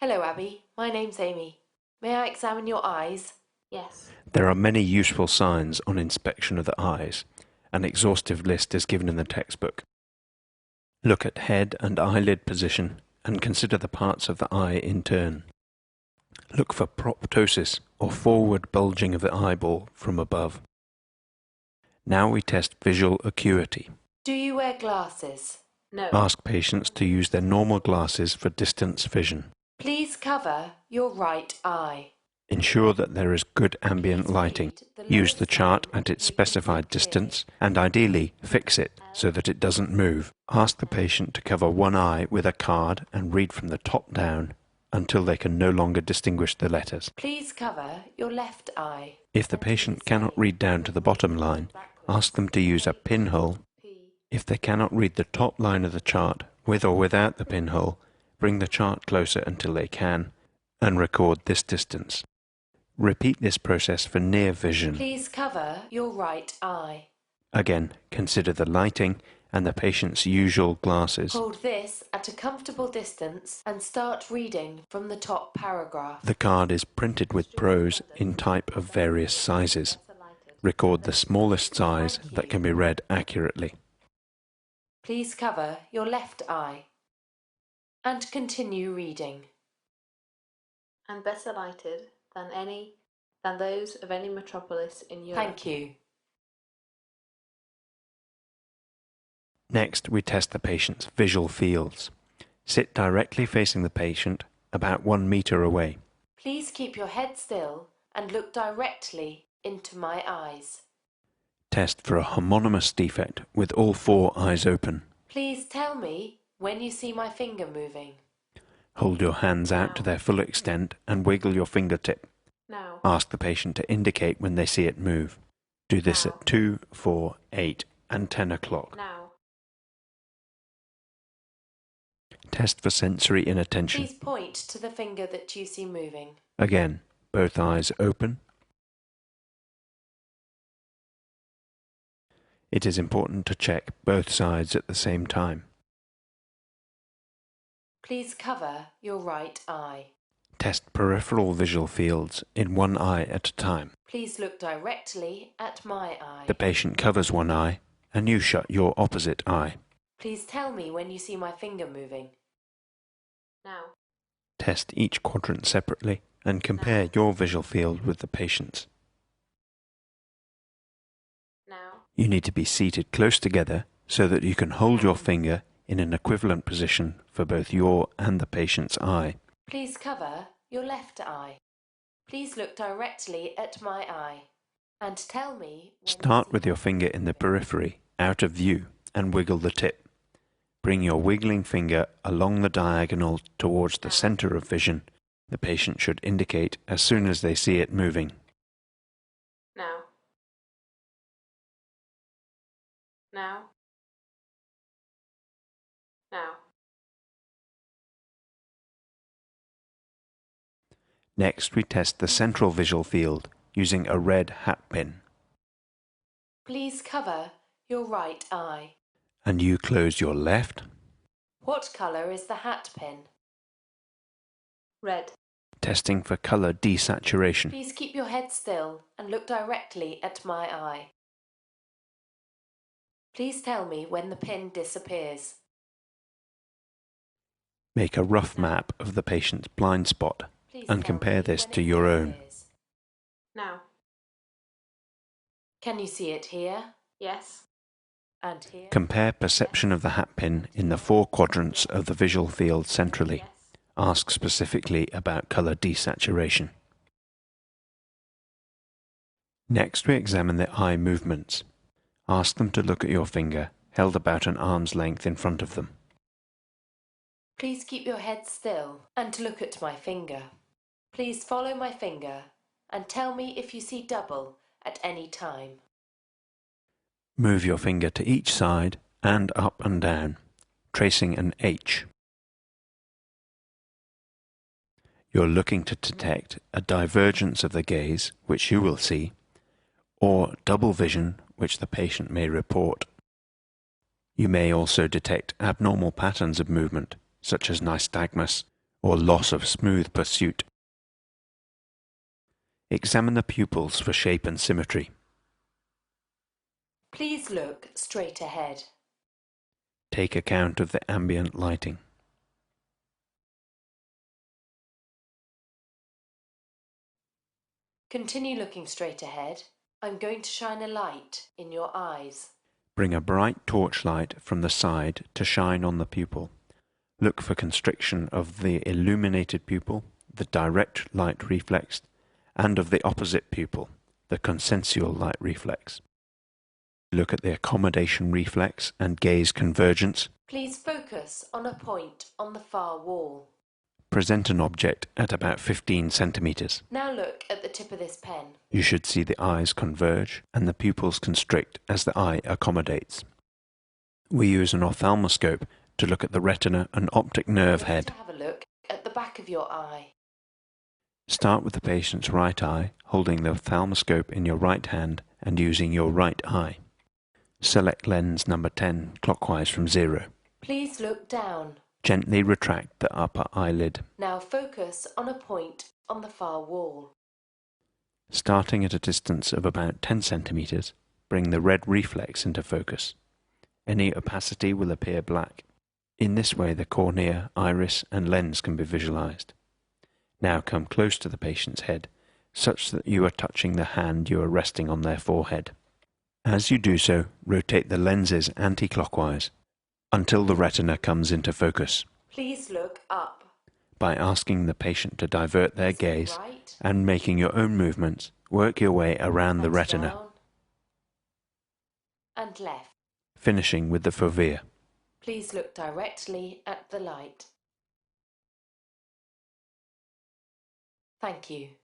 Hello, Abby. My name's Amy. May I examine your eyes? Yes. There are many useful signs on inspection of the eyes. An exhaustive list is given in the textbook. Look at head and eyelid position and consider the parts of the eye in turn. Look for proptosis or forward bulging of the eyeball from above. Now we test visual acuity. Do you wear glasses? No. Ask patients to use their normal glasses for distance vision. Please cover your right eye. Ensure that there is good ambient lighting. Use the chart at its specified distance and ideally fix it so that it doesn't move. Ask the patient to cover one eye with a card and read from the top down until they can no longer distinguish the letters. Please cover your left eye. If the patient cannot read down to the bottom line, ask them to use a pinhole. If they cannot read the top line of the chart, with or without the pinhole, bring the chart closer until they can, and record this distance. Repeat this process for near vision. Please cover your right eye. Again, consider the lighting and the patient's usual glasses. Hold this at a comfortable distance and start reading from the top paragraph. The card is printed with prose in type of various sizes. Record the smallest size that can be read accurately. Please cover your left eye and continue reading. And better lighted than those of any metropolis in Europe. Thank you. Next, we test the patient's visual fields. Sit directly facing the patient, about 1 meter away. Please keep your head still and look directly into my eyes. Test for a homonymous defect with all 4 eyes open. Please tell me when you see my finger moving. Hold your hands out to their full extent and wiggle your fingertip. Now. Ask the patient to indicate when they see it move. Do this at 2, 4, 8 and 10 o'clock. Now. Test for sensory inattention. Please point to the finger that you see moving. Again, both eyes open. It is important to check both sides at the same time. Please cover your right eye. Test peripheral visual fields in one eye at a time. Please look directly at my eye. The patient covers one eye and you shut your opposite eye. Please tell me when you see my finger moving. Now. Test each quadrant separately and compare your visual field with the patient's. Now. You need to be seated close together so that you can hold your finger in an equivalent position for both your and the patient's eye. Please cover your left eye. Please look directly at my eye and tell me when Start with your finger in the periphery, out of view, and wiggle the tip. Bring your wiggling finger along the diagonal towards the center of vision. The patient should indicate as soon as they see it moving. Now. Now. Now. Next, we test the central visual field using a red hat pin. Please cover your right eye. And you close your left. What colour is the hat pin? Red. Testing for color desaturation. Please keep your head still and look directly at my eye. Please tell me when the pin disappears. Make a rough map of the patient's blind spot Please and tell compare me this when to it your own. disappears. Now. Can you see it here Yes. and here? Compare perception of the hat pin in the 4 quadrants of the visual field centrally. Yes. Ask specifically about color desaturation. Next, we examine the eye movements. Ask them to look at your finger, held about an arm's length in front of them. Please keep your head still and look at my finger. Please follow my finger and tell me if you see double at any time. Move your finger to each side and up and down, tracing an H. You're looking to detect a divergence of the gaze, which you will see, or double vision, which the patient may report. You may also detect abnormal patterns of movement, such as nystagmus, or loss of smooth pursuit. Examine the pupils for shape and symmetry. Please look straight ahead. Take account of the ambient lighting. Continue looking straight ahead. I'm going to shine a light in your eyes. Bring a bright torchlight from the side to shine on the pupil. Look for constriction of the illuminated pupil, the direct light reflex, and of the opposite pupil, the consensual light reflex. Look at the accommodation reflex and gaze convergence. Please focus on a point on the far wall. Present an object at about 15 centimeters. Now look at the tip of this pen. You should see the eyes converge and the pupils constrict as the eye accommodates. We use an ophthalmoscope to look at the retina and optic nerve I'm going head. to have a look at the back of your eye. Start with the patient's right eye, holding the ophthalmoscope in your right hand and using your right eye. Select lens number 10 clockwise from 0. Please look down. Gently retract the upper eyelid. Now focus on a point on the far wall. Starting at a distance of about 10 centimeters, bring the red reflex into focus. Any opacity will appear black. In this way, the cornea, iris, and lens can be visualized. Now come close to the patient's head, such that you are touching the hand you are resting on their forehead. As you do so, rotate the lenses anti-clockwise until the retina comes into focus. Please look up. By asking the patient to divert their gaze Right and making your own movements, work your way around the and retina, down and left. finishing with the fovea. Please look directly at the light. Thank you.